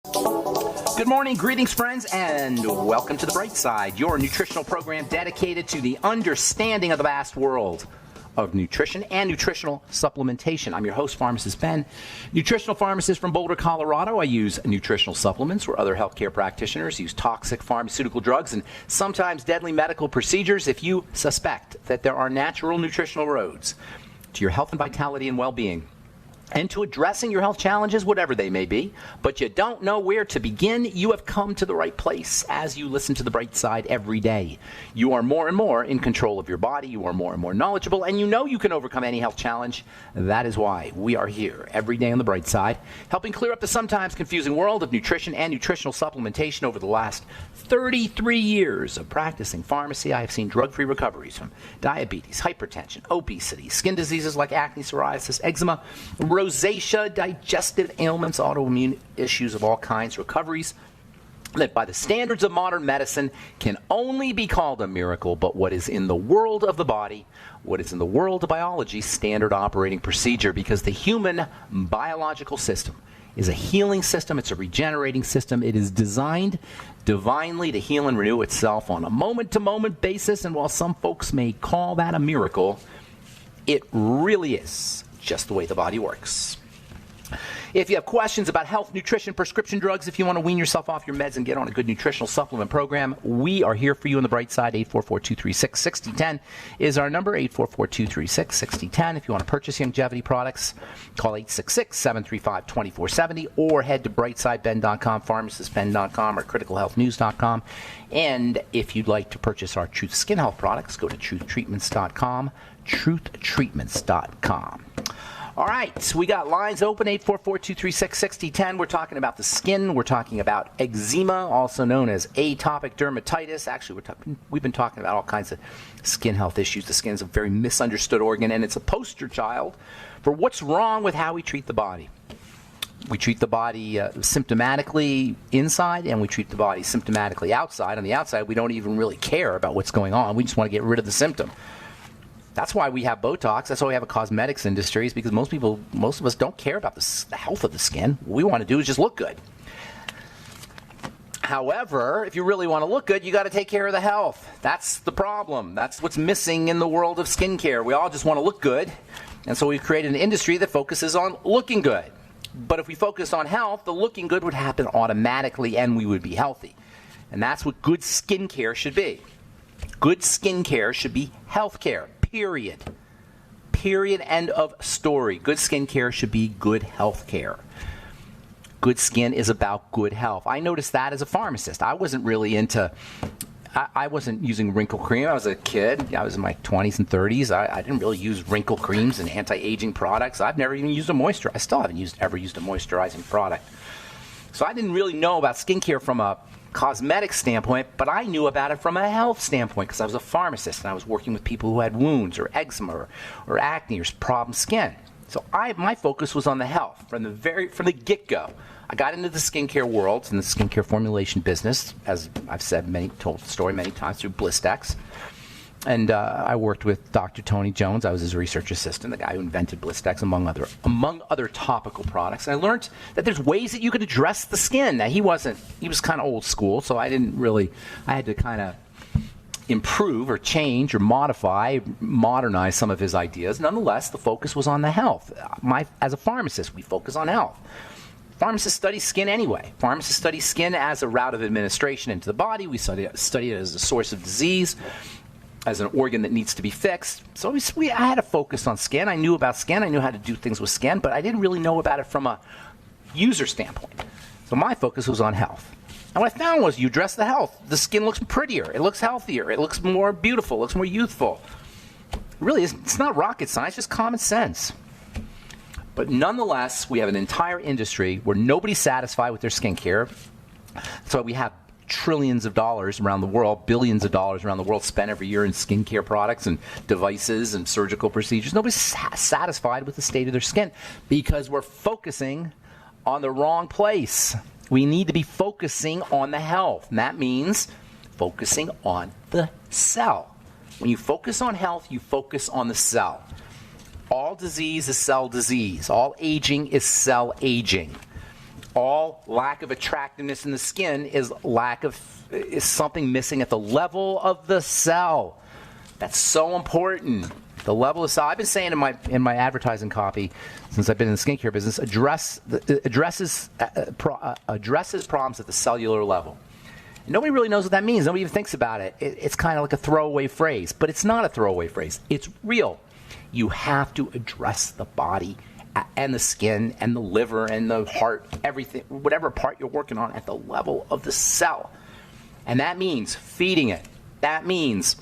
Good morning, greetings, friends, and welcome to The Bright Side, your nutritional program dedicated to the understanding of the vast world of nutrition and nutritional supplementation. I'm your host, Pharmacist Ben, nutritional pharmacist from Boulder, Colorado. I use nutritional supplements where other healthcare practitioners use toxic pharmaceutical drugs and sometimes deadly medical procedures. If you suspect that there are natural nutritional roads to your health and vitality and well-being, and to addressing your health challenges, whatever they may be, but you don't know where to begin, you have come to the right place as you listen to The Bright Side every day. You are more and more in control of your body, you are more and more knowledgeable, and you know you can overcome any health challenge. That is why we are here every day on The Bright Side, helping clear up the sometimes confusing world of nutrition and nutritional supplementation. Over the last 33 years of practicing pharmacy, I have seen drug-free recoveries from diabetes, hypertension, obesity, skin diseases like acne, psoriasis, eczema, rosacea, digestive ailments, autoimmune issues of all kinds, recoveries that by the standards of modern medicine can only be called a miracle, but what is in the world of the body, what is in the world of biology, standard operating procedure, because the human biological system is a healing system, it's a regenerating system, it is designed divinely to heal and renew itself on a moment-to-moment basis, and while some folks may call that a miracle, it really is just the way the body works. If you have questions about health, nutrition, prescription drugs, if you want to wean yourself off your meds and get on a good nutritional supplement program, we are here for you on The Bright Side. 844-236-6010 is our number, 844-236-6010. If you want to purchase longevity products, call 866-735-2470 or head to brightsideben.com, pharmacistben.com, or criticalhealthnews.com. And if you'd like to purchase our Truth Skin Health products, go to truthtreatments.com, truthtreatments.com. All right, so we got lines open, 844-236-6010. We're talking about the skin. We're talking about eczema, also known as atopic dermatitis. Actually, we've been talking about all kinds of skin health issues. The skin is a very misunderstood organ, and it's a poster child for what's wrong with how we treat the body. We treat the body symptomatically inside, and we treat the body symptomatically outside. On the outside, we don't even really care about what's going on. We just want to get rid of the symptom. That's why we have Botox. That's why we have a cosmetics industry, is because most of us don't care about the health of the skin. What we want to do is just look good. However, if you really want to look good, you got to take care of the health. That's the problem. That's what's missing in the world of skincare. We all just want to look good, and so we've created an industry that focuses on looking good. But if we focus on health, the looking good would happen automatically, and we would be healthy. And that's what good skincare should be. Good skincare should be health care. Period. Period. End of story. Good skincare should be good health care. Good skin is about good health. I noticed that as a pharmacist. I wasn't really I wasn't using wrinkle cream. I was a kid. I was in my 20s and 30s. I didn't really use wrinkle creams and anti-aging products. I've never even used a moisturizer. I still haven't ever used a moisturizing product. So I didn't really know about skincare from a cosmetic standpoint, but I knew about it from a health standpoint because I was a pharmacist and I was working with people who had wounds or eczema or acne or problem skin. So my focus was on the health from the get-go. I got into the skincare world and the skincare formulation business, as I've told the story many times, through Blistex. And I worked with Dr. Tony Jones. I was his research assistant, the guy who invented Blistex, among other topical products. And I learned that there's ways that you could address the skin. Now, he was kind of old school, so I had to kind of improve or change or modernize some of his ideas. Nonetheless, the focus was on the health. As a pharmacist, we focus on health. Pharmacists study skin anyway. Pharmacists study skin as a route of administration into the body. We study it as a source of disease, as an organ that needs to be fixed. So I had to focus on skin. I knew about skin. I knew how to do things with skin, but I didn't really know about it from a user standpoint. So my focus was on health. And what I found was you address the health. The skin looks prettier. It looks healthier. It looks more beautiful. It looks more youthful. Really, it's not rocket science, just common sense. But nonetheless, we have an entire industry where nobody's satisfied with their skincare. That's why we have trillions of dollars around the world, billions of dollars around the world spent every year in skincare products and devices and surgical procedures. Nobody's satisfied with the state of their skin because we're focusing on the wrong place. We need to be focusing on the health, and that means focusing on the cell. When you focus on health, you focus on the cell. All disease is cell disease. All aging is cell aging. All lack of attractiveness in the skin is something missing at the level of the cell. That's so important. The level of cell. I've been saying in my advertising copy since I've been in the skincare business, addresses problems at the cellular level. And nobody really knows what that means. Nobody even thinks about it. It's kind of like a throwaway phrase, but it's not a throwaway phrase. It's real. You have to address the body and the skin and the liver and the heart, everything, whatever part you're working on at the level of the cell. And that means feeding it. That means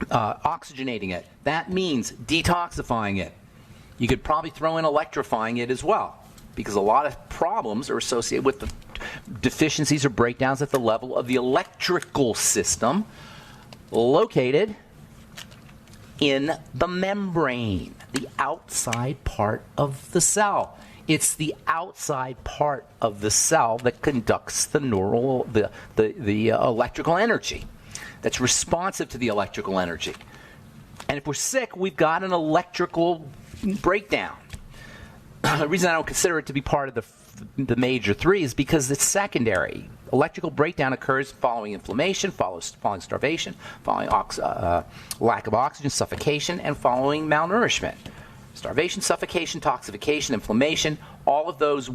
oxygenating it. That means detoxifying it. You could probably throw in electrifying it as well, because a lot of problems are associated with the deficiencies or breakdowns at the level of the electrical system located in the membrane, the outside part of the cell. It's the outside part of the cell that conducts the electrical energy, that's responsive to the electrical energy. And if we're sick, we've got an electrical breakdown. The reason I don't consider it to be part of the major three is because it's secondary. Electrical breakdown occurs following inflammation, following starvation, following lack of oxygen, suffocation, and following malnourishment. Starvation, suffocation, toxification, inflammation, all of those,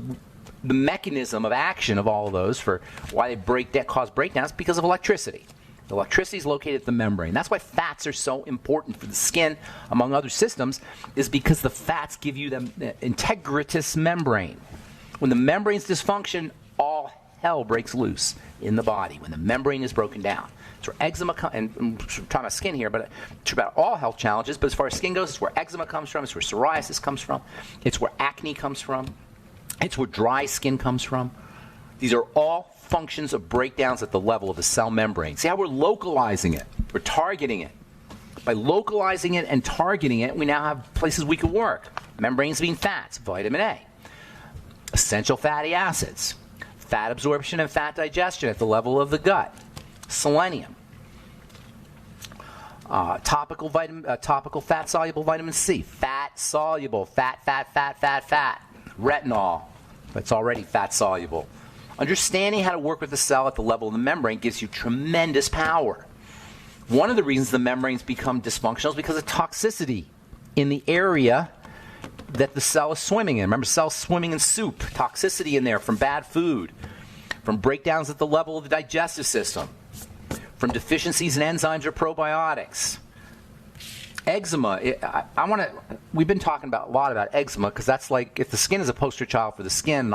the mechanism of action of all of those for why they cause breakdowns because of electricity. The electricity is located at the membrane. That's why fats are so important for the skin, among other systems, is because the fats give you the integritous membrane. When the membrane's dysfunction, all hell breaks loose in the body. When the membrane is broken down. It's where eczema comes, and I'm talking about skin here, but it's about all health challenges. But as far as skin goes, it's where eczema comes from. It's where psoriasis comes from. It's where acne comes from. It's where dry skin comes from. These are all functions of breakdowns at the level of the cell membrane. See how we're localizing it? We're targeting it. By localizing it and targeting it, we now have places we can work. Membranes being fats, vitamin A. Essential fatty acids, fat absorption and fat digestion at the level of the gut. Selenium. Topical fat-soluble vitamin C. Fat-soluble. Fat. Retinol. That's already fat-soluble. Understanding how to work with the cell at the level of the membrane gives you tremendous power. One of the reasons the membranes become dysfunctional is because of toxicity in the area that the cell is swimming in. Remember, cells swimming in soup. Toxicity in there from bad food, from breakdowns at the level of the digestive system, from deficiencies in enzymes or probiotics. Eczema. We've been talking a lot about eczema because that's like, if the skin is a poster child for the skin,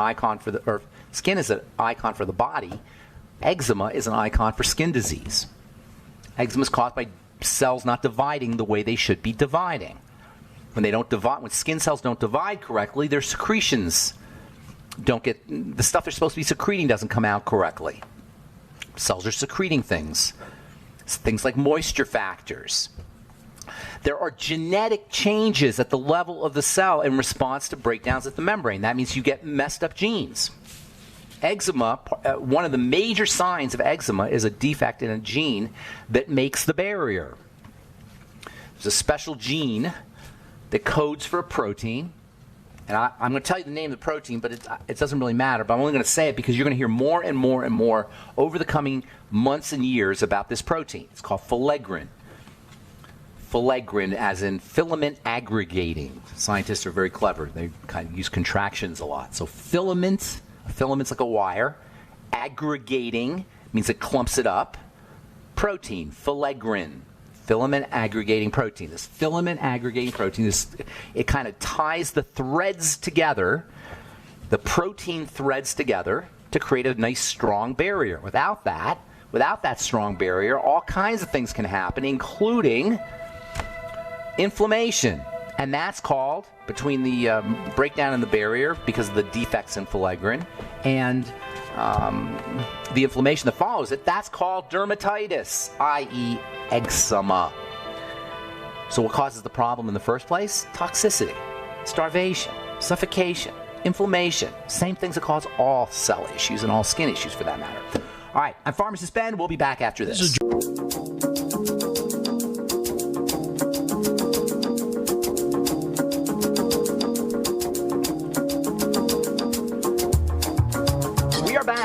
skin is an icon for the body, eczema is an icon for skin disease. Eczema is caused by cells not dividing the way they should be dividing. When skin cells don't divide correctly, their secretions the stuff they're supposed to be secreting doesn't come out correctly. Cells are secreting things like moisture factors. There are genetic changes at the level of the cell in response to breakdowns at the membrane. That means you get messed up genes. Eczema, one of the major signs of eczema is a defect in a gene that makes the barrier. There's a special gene that codes for a protein. And I'm going to tell you the name of the protein, but it doesn't really matter. But I'm only going to say it because you're going to hear more and more and more over the coming months and years about this protein. It's called filaggrin. Filaggrin, as in filament aggregating. Scientists are very clever. They kind of use contractions a lot. So filament's like a wire. Aggregating means it clumps it up. Protein, filaggrin. Filament aggregating protein. This filament aggregating protein, it kind of ties the threads together, the protein threads together to create a nice strong barrier. Without that strong barrier, all kinds of things can happen, including inflammation. And that's called, between the breakdown in the barrier because of the defects in filaggrin and the inflammation that follows it, that's called dermatitis, i.e. eczema. So what causes the problem in the first place? Toxicity, starvation, suffocation, inflammation. Same things that cause all cell issues and all skin issues for that matter. All right, I'm Pharmacist Ben. We'll be back after this.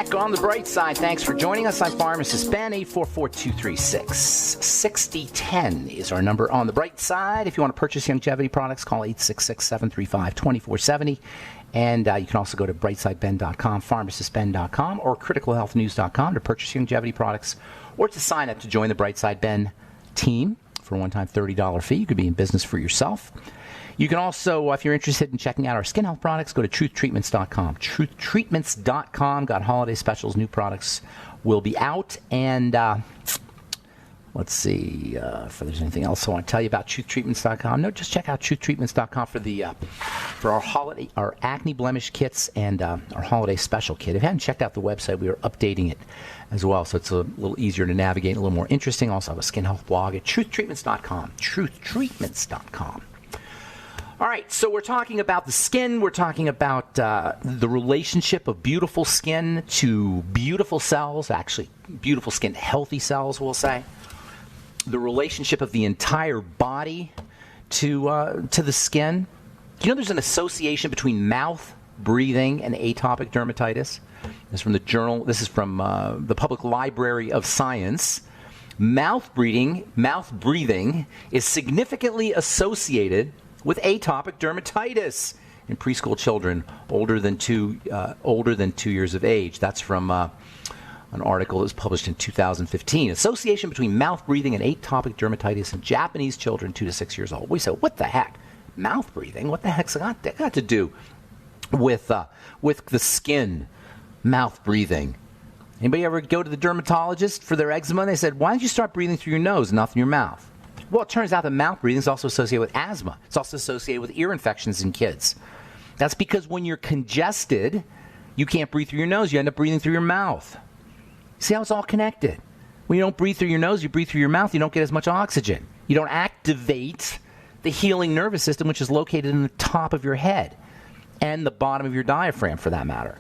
back on the bright side. Thanks for joining us. I'm Pharmacist Ben. 844-236-6010 is our number on the bright side. If you want to purchase longevity products, call 866-735-2470. And you can also go to brightsideben.com, pharmacistben.com, or criticalhealthnews.com to purchase longevity products or to sign up to join the Brightside Ben team for a one-time $30 fee. You could be in business for yourself. You can also, if you're interested in checking out our skin health products, go to truthtreatments.com. Truthtreatments.com. Got holiday specials. New products will be out. And let's see if there's anything else I want to tell you about truthtreatments.com. No, just check out truthtreatments.com for our acne blemish kits and our holiday special kit. If you haven't checked out the website, we are updating it as well, so it's a little easier to navigate, a little more interesting. Also have a skin health blog at truthtreatments.com. Truthtreatments.com. All right, so we're talking about the skin. We're talking about the relationship of beautiful skin to beautiful cells, actually beautiful skin, healthy cells, we'll say. The relationship of the entire body to the skin. Do you know there's an association between mouth breathing and atopic dermatitis? This is from the journal. This is from the Public Library of Science. Mouth breathing is significantly associated with atopic dermatitis in preschool children older than 2 years of age. That's from an article that was published in 2015. Association between mouth breathing and atopic dermatitis in Japanese children 2 to 6 years old. We said, what the heck? Mouth breathing? What the heck's that got to do with the skin? Mouth breathing. Anybody ever go to the dermatologist for their eczema? And they said, why don't you start breathing through your nose and not through your mouth? Well, it turns out that mouth breathing is also associated with asthma. It's also associated with ear infections in kids. That's because when you're congested, you can't breathe through your nose. You end up breathing through your mouth. See how it's all connected? When you don't breathe through your nose, you breathe through your mouth, you don't get as much oxygen. You don't activate the healing nervous system, which is located in the top of your head and the bottom of your diaphragm, for that matter.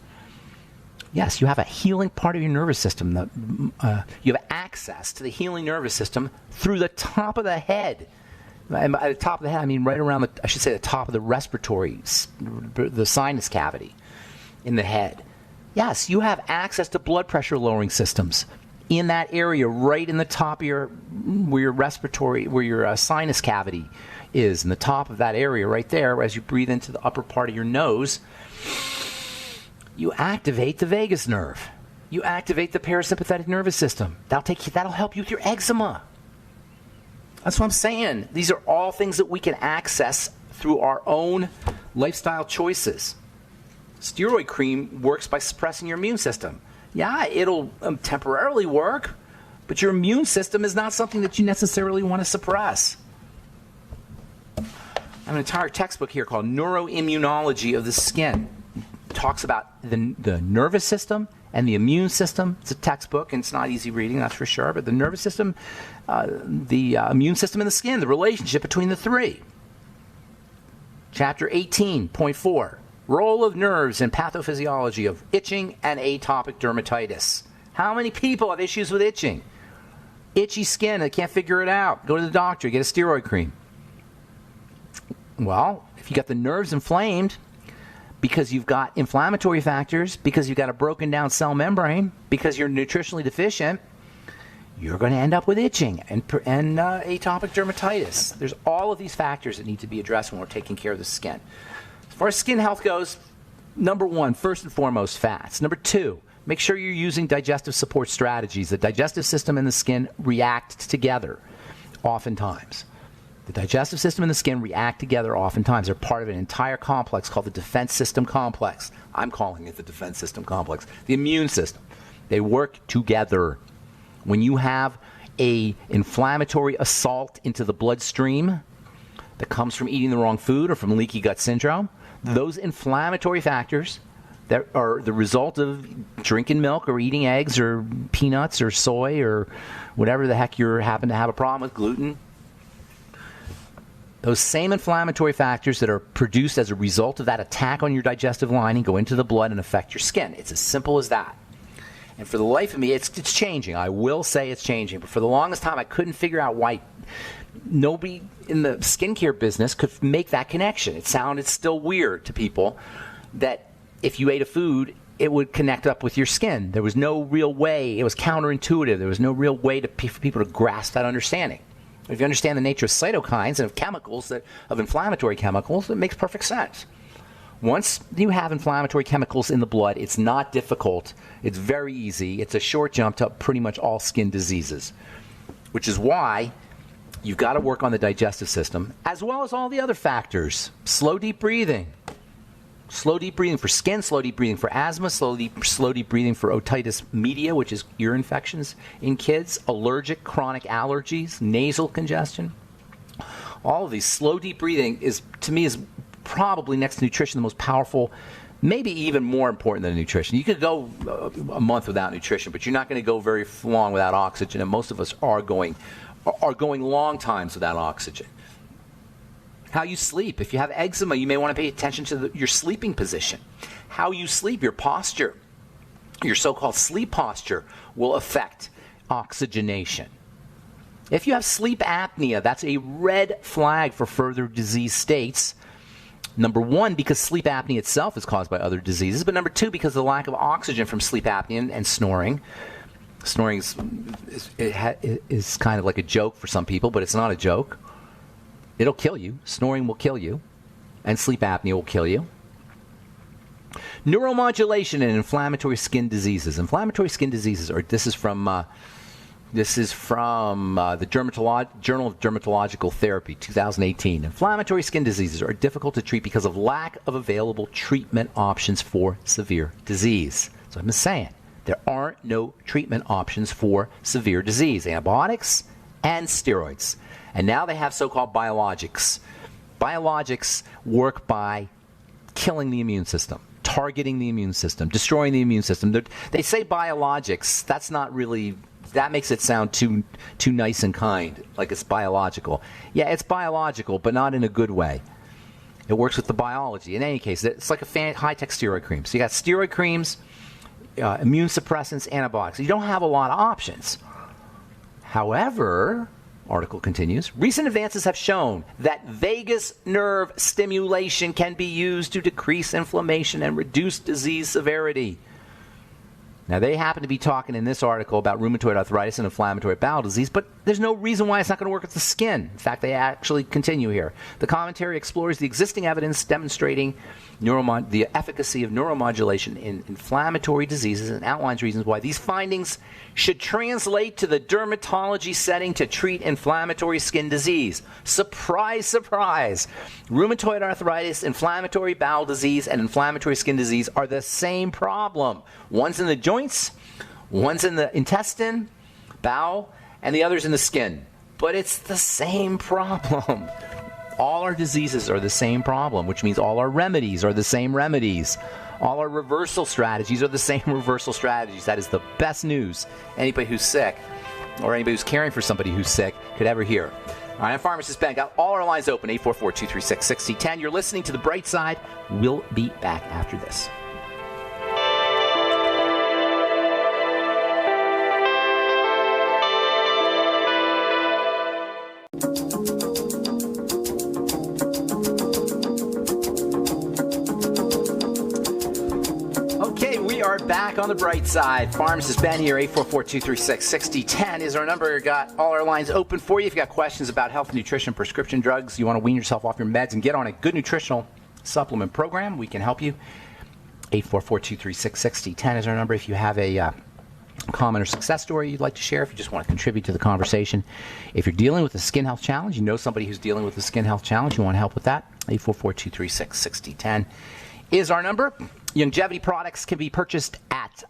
Yes, you have a healing part of your nervous system. You have access to the healing nervous system through the top of the head. And by the top of the head, I mean right around the top of the respiratory, the sinus cavity in the head. Yes, you have access to blood pressure lowering systems in that area, right in the top of where your sinus cavity is, in the top of that area right there. As you breathe into the upper part of your nose, you activate the vagus nerve. You activate the parasympathetic nervous system. That'll help you with your eczema. That's what I'm saying. These are all things that we can access through our own lifestyle choices. Steroid cream works by suppressing your immune system. Yeah, it'll temporarily work, but your immune system is not something that you necessarily want to suppress. I have an entire textbook here called Neuroimmunology of the Skin. It talks about the nervous system and the immune system. It's a textbook, and it's not easy reading, that's for sure. But the nervous system, the immune system, and the skin, the relationship between the three. Chapter 18.4, Role of Nerves in Pathophysiology of Itching and Atopic Dermatitis. How many people have issues with itching? Itchy skin, they can't figure it out. Go to the doctor, get a steroid cream. Well, if you got the nerves inflamed, because you've got inflammatory factors, because you've got a broken down cell membrane, because you're nutritionally deficient, you're going to end up with itching and atopic dermatitis. There's all of these factors that need to be addressed when we're taking care of the skin. As far as skin health goes, number one, first and foremost, fats. Number two, make sure you're using digestive support strategies. The digestive system and the skin react together oftentimes. The digestive system and the skin react together oftentimes. They're part of an entire complex called the defense system complex. I'm calling it the defense system complex. The immune system. They work together. When you have an inflammatory assault into the bloodstream that comes from eating the wrong food or from leaky gut syndrome, those inflammatory factors that are the result of drinking milk or eating eggs or peanuts or soy or whatever the heck you happen to have a problem with, gluten, those same inflammatory factors that are produced as a result of that attack on your digestive lining go into the blood and affect your skin. It's as simple as that. And for the life of me, it's changing. I will say it's changing. But for the longest time, I couldn't figure out why nobody in the skincare business could make that connection. It sounded still weird to people that if you ate a food it would connect up with your skin. There was no real way. It was counterintuitive. There was no real way for people to grasp that understanding. If you understand the nature of cytokines and of chemicals, of inflammatory chemicals, it makes perfect sense. Once you have inflammatory chemicals in the blood, it's not difficult. It's very easy. It's a short jump to pretty much all skin diseases, which is why you've got to work on the digestive system, as well as all the other factors. Slow, deep breathing. Slow, deep breathing for skin, slow, deep breathing for asthma, slow, deep breathing for otitis media, which is ear infections in kids, allergic, chronic allergies, nasal congestion. All of these, slow, deep breathing to me, is probably next to nutrition the most powerful, maybe even more important than nutrition. You could go a month without nutrition, but you're not going to go very long without oxygen, and most of us are going long times without oxygen. How you sleep. If you have eczema, you may want to pay attention to your sleeping position. How you sleep, your posture, your so-called sleep posture will affect oxygenation. If you have sleep apnea, that's a red flag for further disease states. Number one, because sleep apnea itself is caused by other diseases, but number two, because of the lack of oxygen from sleep apnea and snoring. Snoring is kind of like a joke for some people, but it's not a joke. It'll kill you. Snoring will kill you. And sleep apnea will kill you. Neuromodulation and inflammatory skin diseases. Inflammatory skin diseases this is from the Journal of Dermatological Therapy, 2018. Inflammatory skin diseases are difficult to treat because of lack of available treatment options for severe disease. So I've been saying, there are no treatment options for severe disease. Antibiotics and steroids. And now they have so-called biologics. Biologics work by killing the immune system, targeting the immune system, destroying the immune system. They say biologics. That's not really, that makes it sound too nice and kind, like it's biological. Yeah, it's biological, but not in a good way. It works with the biology. In any case, it's like a high-tech steroid cream. So you got steroid creams, immune suppressants, antibiotics. You don't have a lot of options. However, article continues, recent advances have shown that vagus nerve stimulation can be used to decrease inflammation and reduce disease severity. Now, they happen to be talking in this article about rheumatoid arthritis and inflammatory bowel disease, but there's no reason why it's not going to work with the skin. In fact, they actually continue here. The commentary explores the existing evidence demonstrating the efficacy of neuromodulation in inflammatory diseases and outlines reasons why these findings should translate to the dermatology setting to treat inflammatory skin disease. Surprise, surprise. Rheumatoid arthritis, inflammatory bowel disease, and inflammatory skin disease are the same problem. One's in the joints, one's in the intestine, bowel, and the other's in the skin. But it's the same problem. All our diseases are the same problem, which means all our remedies are the same remedies. All our reversal strategies are the same reversal strategies. That is the best news anybody who's sick or anybody who's caring for somebody who's sick could ever hear. All right, I'm Pharmacist Ben. Got all our lines open, 844-236-6010. You're listening to The Bright Side. We'll be back after this. Back on The Bright Side. Pharmacist Ben here, 844-236-6010 is our number. Got all our lines open for you. If you got questions about health, nutrition, prescription drugs, you want to wean yourself off your meds and get on a good nutritional supplement program, we can help you. 844-236-6010 is our number. If you have a comment or success story you'd like to share, if you just want to contribute to the conversation. If you're dealing with a skin health challenge, you know somebody who's dealing with a skin health challenge, you want help with that, 844-236-6010 is our number. Longevity products can be purchased at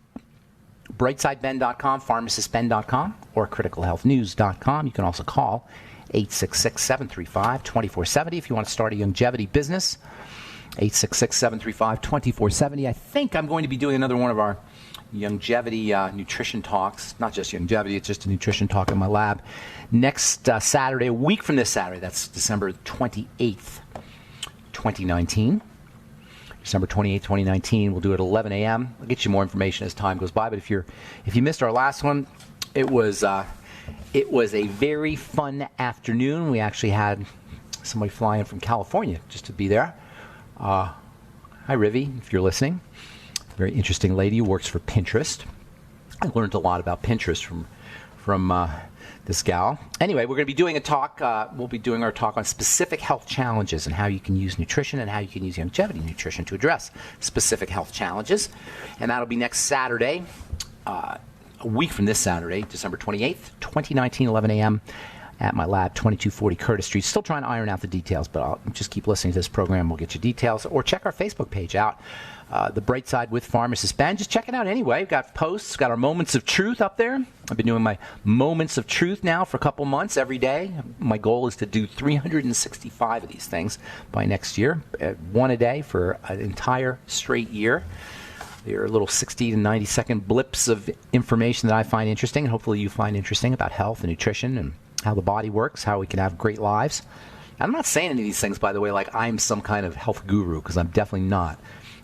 brightsideben.com, pharmacistben.com, or criticalhealthnews.com. You can also call 866-735-2470 if you want to start a longevity business. 866-735-2470. I think I'm going to be doing another one of our longevity nutrition talks. Not just longevity, it's just a nutrition talk in my lab. Next Saturday, a week from this Saturday, that's December 28th, 2019. December 28th, 2019. We'll do it at 11 a.m. I'll get you more information as time goes by. But if you missed our last one, it was a very fun afternoon. We actually had somebody fly in from California just to be there. Hi, Rivi, if you're listening. Very interesting lady who works for Pinterest. I learned a lot about Pinterest from this gal. Anyway, we're going to be doing a talk. We'll be doing our talk on specific health challenges and how you can use nutrition and how you can use longevity nutrition to address specific health challenges. And that'll be next Saturday, a week from this Saturday, December 28th, 2019, 11 a.m. at my lab, 2240 Curtis Street. Still trying to iron out the details, but I'll just keep listening to this program. We'll get you details. Or check our Facebook page out, The Bright Side with Pharmacist Ben. Just check it out anyway. We've got posts, got our Moments of Truth up there. I've been doing my Moments of Truth now for a couple months every day. My goal is to do 365 of these things by next year, one a day for an entire straight year. There are little 60 to 90 second blips of information that I find interesting, and hopefully you find interesting about health and nutrition and how the body works, how we can have great lives. I'm not saying any of these things, by the way, like I'm some kind of health guru, because I'm definitely not.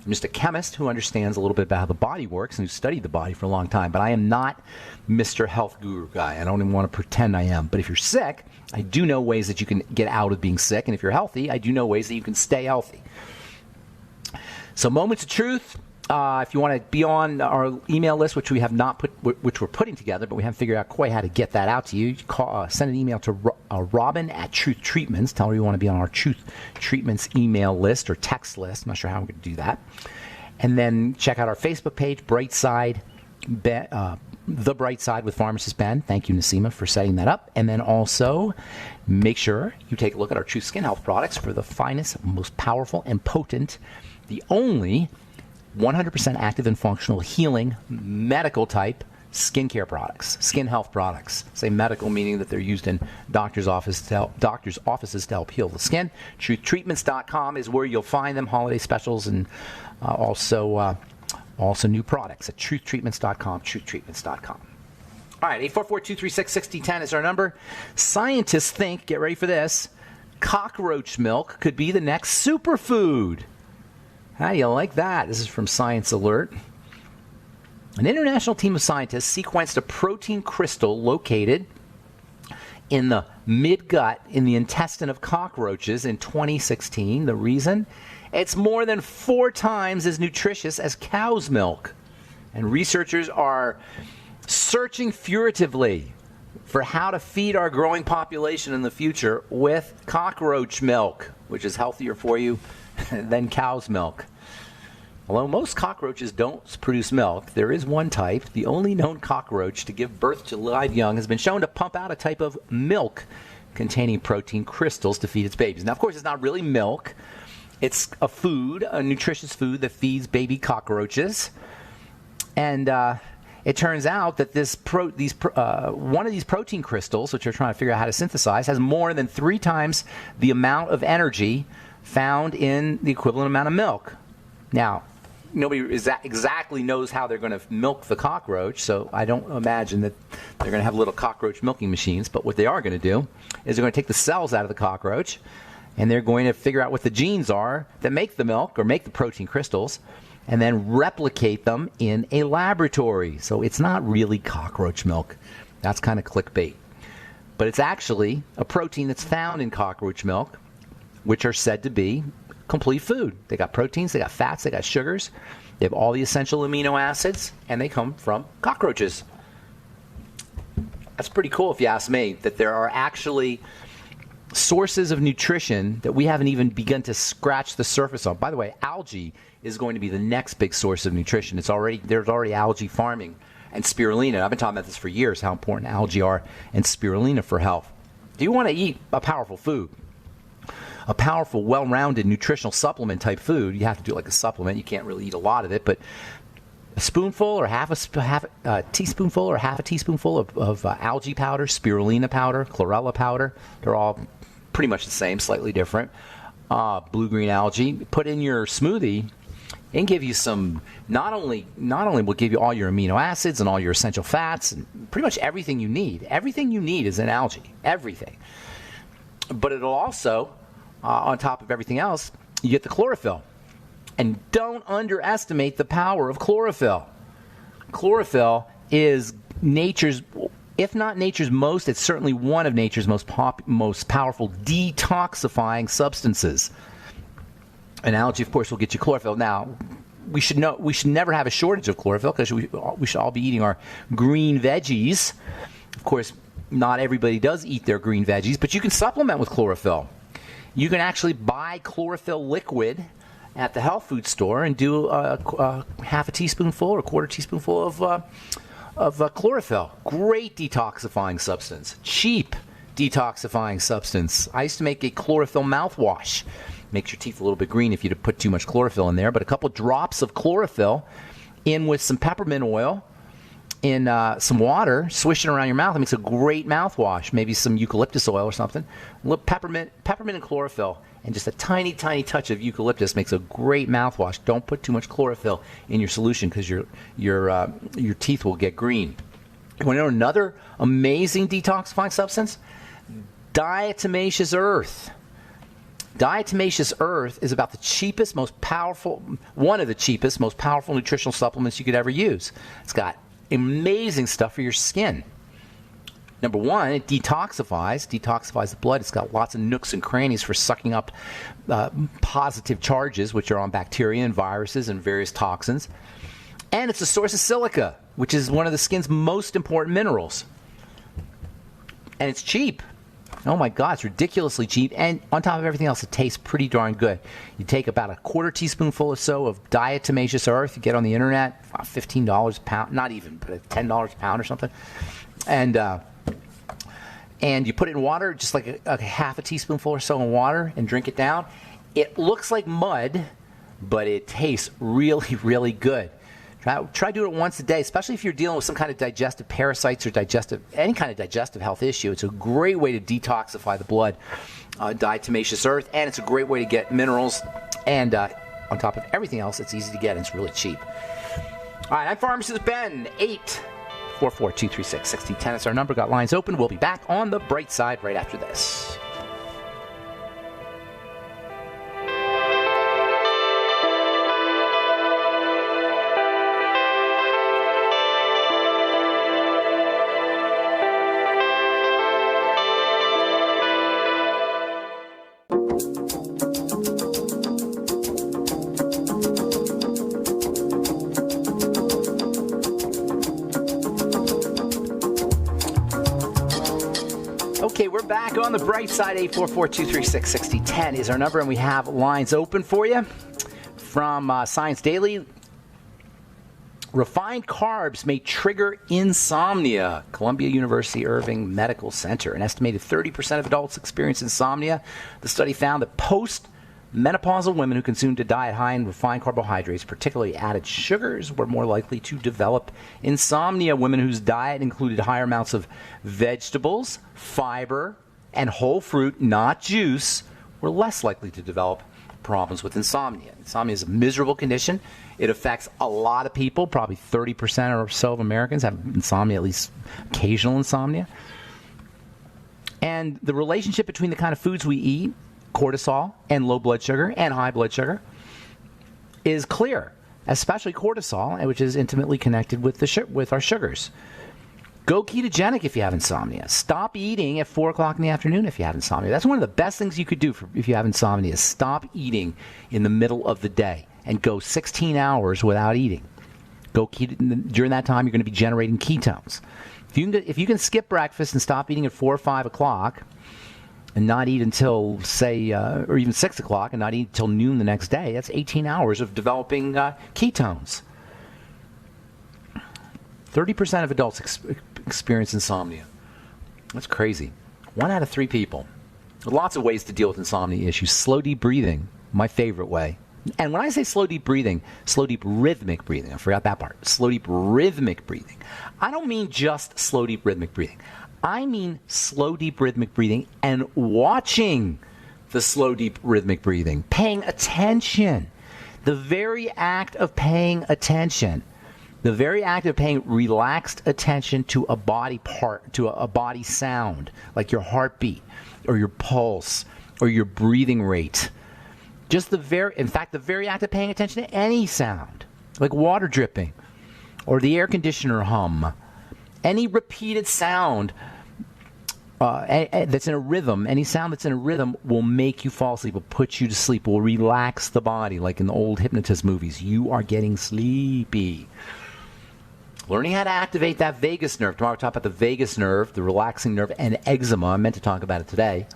I'm just a chemist who understands a little bit about how the body works and who studied the body for a long time. But I am not Mr. Health Guru guy. I don't even want to pretend I am. But if you're sick, I do know ways that you can get out of being sick. And if you're healthy, I do know ways that you can stay healthy. So Moments of Truth. If you want to be on our email list, which we have not put, which we're putting together, but we haven't figured out quite how to get that out to you, you call, send an email to Robin at Truth Treatments. Tell her you want to be on our Truth Treatments email list or text list. I'm not sure how we're going to do that. And then check out our Facebook page, Brightside, The Bright Side with Pharmacist Ben. Thank you, Nasima, for setting that up. And then also make sure you take a look at our Truth Skin Health products for the finest, most powerful, and potent, the only 100% active and functional healing medical type skincare products, skin health products. Say medical meaning that they're used in doctors' offices to help heal the skin. TruthTreatments.com is where you'll find them, holiday specials, and also new products at TruthTreatments.com, TruthTreatments.com. All right, 844-236-6010 is our number. Scientists think, get ready for this, cockroach milk could be the next superfood. How do you like that? This is from Science Alert. An international team of scientists sequenced a protein crystal located in the midgut in the intestine of cockroaches in 2016. The reason? It's more than 4 times as nutritious as cow's milk. And researchers are searching furtively for how to feed our growing population in the future with cockroach milk, which is healthier for you than cow's milk. Although most cockroaches don't produce milk, there is one type, the only known cockroach to give birth to live young, has been shown to pump out a type of milk containing protein crystals to feed its babies. Now, of course, it's not really milk. It's a food, a nutritious food that feeds baby cockroaches. And it turns out that one of these protein crystals, which they're trying to figure out how to synthesize, has more than 3 times the amount of energy found in the equivalent amount of milk. Now, nobody exactly knows how they're going to milk the cockroach, so I don't imagine that they're going to have little cockroach milking machines. But what they are going to do is they're going to take the cells out of the cockroach, and they're going to figure out what the genes are that make the milk or make the protein crystals, and then replicate them in a laboratory. So it's not really cockroach milk. That's kind of clickbait. But it's actually a protein that's found in cockroach milk, which are said to be complete food. They got proteins, they got fats, they got sugars, they have all the essential amino acids, and they come from cockroaches. That's pretty cool if you ask me, that there are actually sources of nutrition that we haven't even begun to scratch the surface on. By the way, algae is going to be the next big source of nutrition. There's already algae farming and spirulina. I've been talking about this for years, how important algae are and spirulina for health. Do you want to eat a powerful food, a powerful, well-rounded nutritional supplement type food? You have to do it like a supplement. You can't really eat a lot of it, but a spoonful or half a teaspoonful or half a teaspoonful of algae powder, spirulina powder, chlorella powder. They're all pretty much the same, slightly different. Blue-green algae. Put in your smoothie and give you some, not only will give you all your amino acids and all your essential fats and pretty much everything you need. Everything you need is in algae. Everything. But it'll also, on top of everything else, you get the chlorophyll. And don't underestimate the power of chlorophyll. Chlorophyll is nature's, if not nature's most, it's certainly one of nature's most powerful detoxifying substances. And algae, of course, will get you chlorophyll. Now, we should never have a shortage of chlorophyll because we should all be eating our green veggies. Of course, not everybody does eat their green veggies, but you can supplement with chlorophyll. You can actually buy chlorophyll liquid at the health food store and do a half a teaspoonful or a quarter teaspoonful of chlorophyll. Great detoxifying substance. Cheap detoxifying substance. I used to make a chlorophyll mouthwash. Makes your teeth a little bit green if you put too much chlorophyll in there, but a couple drops of chlorophyll in with some peppermint oil in some water, swish it around your mouth. It makes a great mouthwash. Maybe some eucalyptus oil or something. A little peppermint and chlorophyll, and just a tiny, tiny touch of eucalyptus makes a great mouthwash. Don't put too much chlorophyll in your solution because your teeth will get green. You want to know another amazing detoxifying substance? Diatomaceous earth. Diatomaceous earth is about the cheapest, most powerful, one of the cheapest, most powerful nutritional supplements you could ever use. It's got amazing stuff for your skin. Number one, it detoxifies the blood. It's got lots of nooks and crannies for sucking up positive charges, which are on bacteria and viruses and various toxins. And it's a source of silica, which is one of the skin's most important minerals. And it's cheap. Oh my God, it's ridiculously cheap. And on top of everything else, it tastes pretty darn good. You take about a quarter teaspoonful or so of diatomaceous earth. You get on the internet, $15 a pound, not even, but $10 a pound or something. And you put it in water, just like a half a teaspoonful or so in water, and drink it down. It looks like mud, but it tastes really, really good. Try doing it once a day, especially if you're dealing with some kind of digestive parasites or any kind of digestive health issue. It's a great way to detoxify the blood, diatomaceous earth, and it's a great way to get minerals. And on top of everything else, it's easy to get and it's really cheap. All right, I'm Pharmacist Ben, 844-236-6010. It's our number. Got lines open. We'll be back on the bright side right after this. Okay, we're back on the bright side. 844-236-6010 is our number, and we have lines open for you. From Science Daily, refined carbs may trigger insomnia. Columbia University Irving Medical Center. An estimated 30% of adults experience insomnia. The study found that post-menopausal women who consumed a diet high in refined carbohydrates, particularly added sugars, were more likely to develop insomnia. Women whose diet included higher amounts of vegetables, fiber, and whole fruit, not juice, were less likely to develop problems with insomnia. Insomnia is a miserable condition. It affects a lot of people. Probably 30% or so of Americans have insomnia, at least occasional insomnia. And the relationship between the kind of foods we eat, cortisol, and low blood sugar and high blood sugar, is clear, especially cortisol, which is intimately connected with our sugars. Go ketogenic if you have insomnia. Stop eating at 4 o'clock in the afternoon if you have insomnia. That's one of the best things you could do if you have insomnia. Stop eating in the middle of the day and go 16 hours without eating. During that time, you're going to be generating ketones. If you can skip breakfast and stop eating at 4 or 5 o'clock and not eat until, say, or even 6 o'clock and not eat until noon the next day, that's 18 hours of developing ketones. 30% of adults experience insomnia. That's crazy. 1 out of 3 people. There are lots of ways to deal with insomnia issues. Slow, deep breathing, my favorite way. And when I say slow, deep breathing, slow, deep rhythmic breathing. I forgot that part. Slow, deep rhythmic breathing. I don't mean just slow, deep rhythmic breathing. I mean slow, deep rhythmic breathing and watching the slow, deep rhythmic breathing. Paying attention. The very act of paying attention. The very act of paying relaxed attention to a body part, to a body sound, like your heartbeat or your pulse or your breathing rate. In fact, the very act of paying attention to any sound, like water dripping or the air conditioner hum, any repeated sound that's in a rhythm, any sound that's in a rhythm will make you fall asleep, will put you to sleep, will relax the body, like in the old hypnotist movies. You are getting sleepy. Learning how to activate that vagus nerve. Tomorrow we'll talk about the vagus nerve, the relaxing nerve, and eczema. I meant to talk about it today.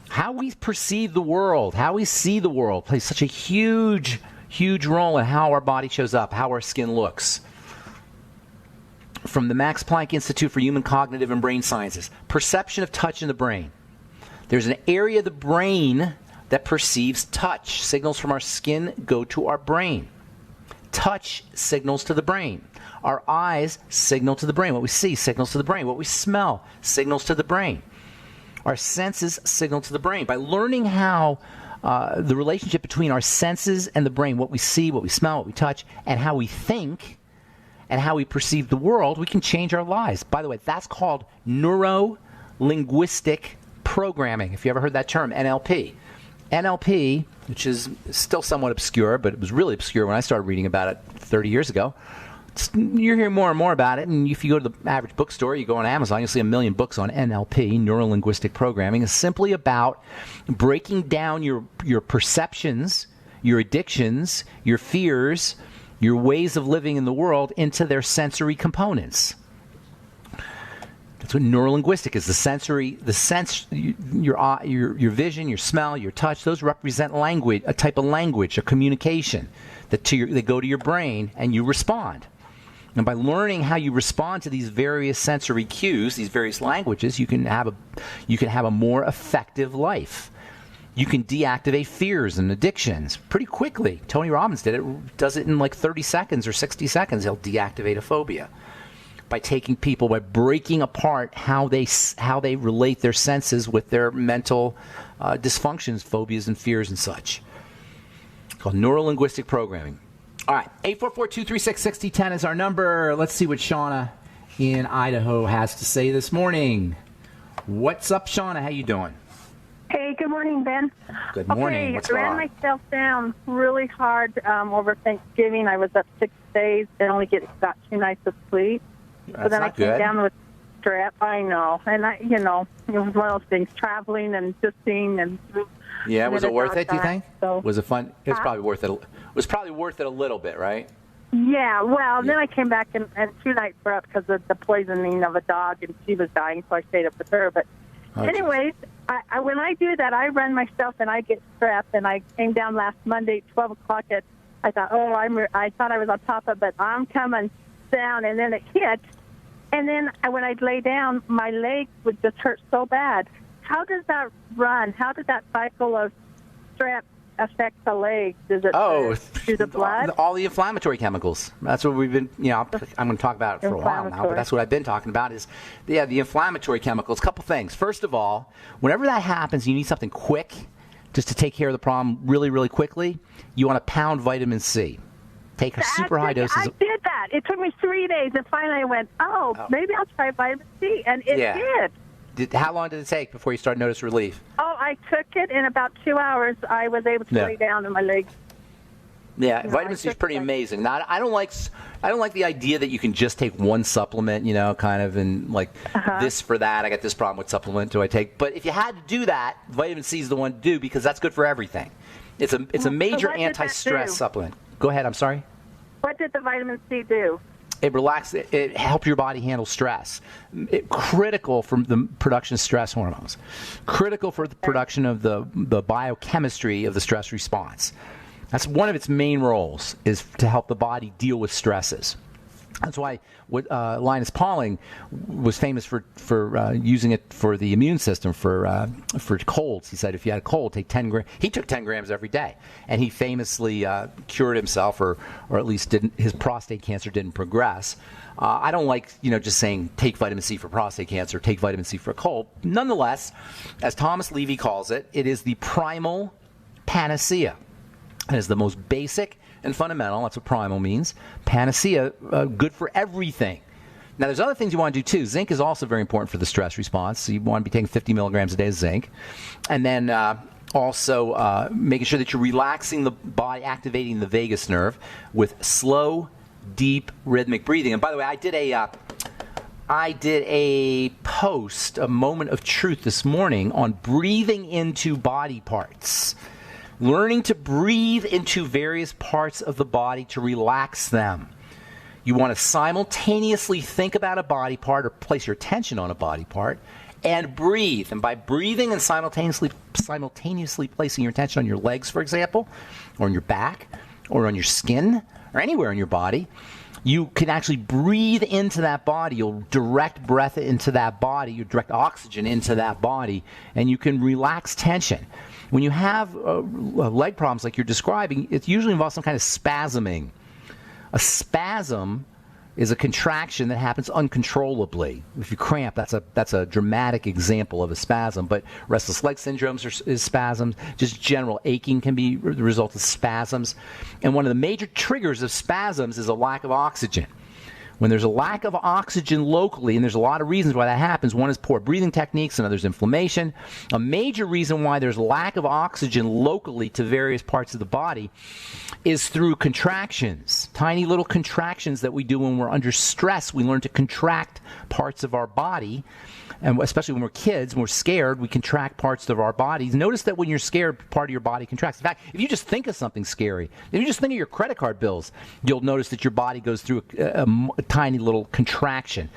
How we perceive the world, how we see the world plays such a huge, huge role in how our body shows up, how our skin looks. From the Max Planck Institute for Human Cognitive and Brain Sciences, perception of touch in the brain. There's an area of the brain that perceives touch. Signals from our skin go to our brain. Touch signals to the brain. Our eyes signal to the brain. What we see signals to the brain. What we smell signals to the brain. Our senses signal to the brain. By learning how the relationship between our senses and the brain, what we see, what we smell, what we touch, and how we think, and how we perceive the world, we can change our lives. By the way, that's called neuro-linguistic programming, if you ever heard that term, NLP. NLP, which is still somewhat obscure, but it was really obscure when I started reading about it 30 years ago. You're hearing more and more about it, and if you go to the average bookstore, you go on Amazon, you'll see a million books on NLP, neuro-linguistic programming. It's simply about breaking down your perceptions, your addictions, your fears, your ways of living in the world into their sensory components. That's what neurolinguistic is. The sensory, your vision, your smell, your touch. Those represent language, a type of language, a communication they go to your brain, and you respond. And by learning how you respond to these various sensory cues, these various languages, you can have a more effective life. You can deactivate fears and addictions pretty quickly. Tony Robbins does it in like 30 seconds or 60 seconds. He'll deactivate a phobia. By breaking apart how they relate their senses with their mental dysfunctions, phobias, and fears and such. It's called neuro-linguistic programming. All right, 844-236-6010 is our number. Let's see what Shauna in Idaho has to say this morning. What's up, Shauna? How you doing? Hey, good morning, Ben. Good morning. What's going on? I ran myself down really hard over Thanksgiving. I was up 6 days and only got 2 nights of sleep. That's then not I came good. down with strep. I know, and it was one of those things, traveling and just seeing and. Yeah, was it worth it? Do you think? So, was it fun? It was probably worth it. It was probably worth it a little bit, right? Yeah. Well, then I came back and 2 nights were up because of the poisoning of a dog, and she was dying, so I stayed up with her. But, anyways, when I do that, I run myself and I get strep, and I came down last Monday, 12 o'clock. I thought, I thought I was on top of it, but I'm coming down, and then it hit. And then when I'd lay down, my legs would just hurt so bad. How does that run? How did that cycle of strep affect the legs? Does it through the blood? All the inflammatory chemicals. That's what we've been, I'm going to talk about it for a while now, but that's what I've been talking about is, the inflammatory chemicals. A couple things. First of all, whenever that happens, you need something quick just to take care of the problem really, really quickly. You want to pound vitamin C. Take a super high doses. I did that. It took me 3 days, and finally I went, maybe I'll try vitamin C, and it did. How long did it take before you started to notice relief? Oh, I took it in about 2 hours. I was able to lay down in my legs. Yeah, vitamin C is pretty amazing. Now, I don't like the idea that you can just take one supplement, kind of, and like this for that. I got this problem. What supplement do I take? But if you had to do that, vitamin C is the one to do because that's good for everything. It's a major anti-stress supplement. Go ahead. I'm sorry. What did the vitamin C do? It relaxes. It helps your body handle stress. Critical for the production of stress hormones. Critical for the production of the biochemistry of the stress response. That's one of its main roles, is to help the body deal with stresses. That's why Linus Pauling was famous for using it for the immune system for colds. He said if you had a cold, take 10 grams. He took 10 grams every day, and he famously cured himself, or at least his prostate cancer didn't progress. I don't like just saying take vitamin C for prostate cancer, take vitamin C for a cold. Nonetheless, as Thomas Levy calls it, it is the primal panacea. It is the most basic and fundamental. That's what primal means. Panacea, good for everything. Now, there's other things you want to do, too. Zinc is also very important for the stress response. So you want to be taking 50 milligrams a day of zinc. And then also making sure that you're relaxing the body, activating the vagus nerve with slow, deep, rhythmic breathing. And by the way, I did I did a post, a moment of truth this morning on breathing into body parts. Learning to breathe into various parts of the body to relax them. You want to simultaneously think about a body part or place your attention on a body part and breathe. And by breathing and simultaneously placing your attention on your legs, for example, or on your back, or on your skin, or anywhere in your body, you can actually breathe into that body. You'll direct breath into that body. You direct oxygen into that body, and you can relax tension. When you have leg problems like you're describing, it usually involves some kind of spasming. A spasm is a contraction that happens uncontrollably. If you cramp, that's a dramatic example of a spasm. But restless leg syndrome is spasms. Just general aching can be the result of spasms. And one of the major triggers of spasms is a lack of oxygen. When there's a lack of oxygen locally, and there's a lot of reasons why that happens. One is poor breathing techniques, another is inflammation. A major reason why there's lack of oxygen locally to various parts of the body is through contractions, tiny little contractions that we do when we're under stress. We learn to contract parts of our body, and especially when we're kids, when we're scared, we contract parts of our bodies. Notice that when you're scared, part of your body contracts. In fact, if you just think of something scary, if you just think of your credit card bills, you'll notice that your body goes through a tiny little contraction.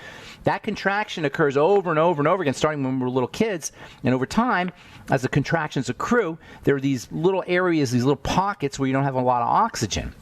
That contraction occurs over and over and over again, starting when we're little kids, and over time, as the contractions accrue, there are these little areas, these little pockets where you don't have a lot of oxygen.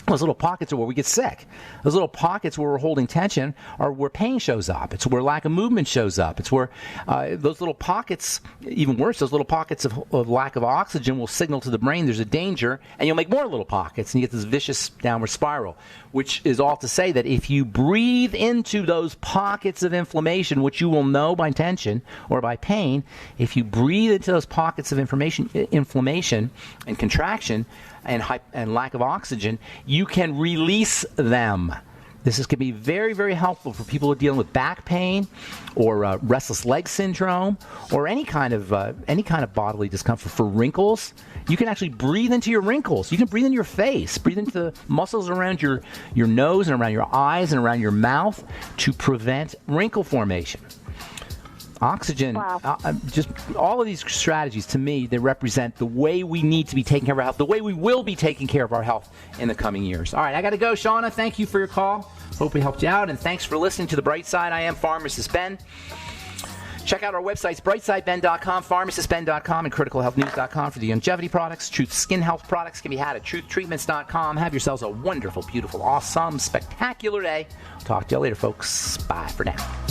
Those little pockets are where we get sick. Those little pockets where we're holding tension are where pain shows up. It's where lack of movement shows up. It's where those little pockets, even worse, those little pockets of lack of oxygen will signal to the brain there's a danger, and you'll make more little pockets, and you get this vicious downward spiral, which is all to say that if you breathe into those pockets of inflammation, which you will know by tension or by pain, if you breathe into those pockets of inflammation and contraction, and lack of oxygen, you can release them. This can be very, very helpful for people who are dealing with back pain or restless leg syndrome or any kind of bodily discomfort. For wrinkles, you can actually breathe into your wrinkles. You can breathe into your face, breathe into the muscles around your nose and around your eyes and around your mouth to prevent wrinkle formation. Oxygen, wow. Just all of these strategies, to me, they represent the way we need to be taking care of our health, the way we will be taking care of our health in the coming years. All right, I got to go. Shauna, thank you for your call. Hope we helped you out, and thanks for listening to The Bright Side. I am Pharmacist Ben. Check out our websites, brightsideben.com, pharmacistben.com, and criticalhealthnews.com for the longevity products. Truth Skin Health products can be had at truthtreatments.com. Have yourselves a wonderful, beautiful, awesome, spectacular day. Talk to you later, folks. Bye for now.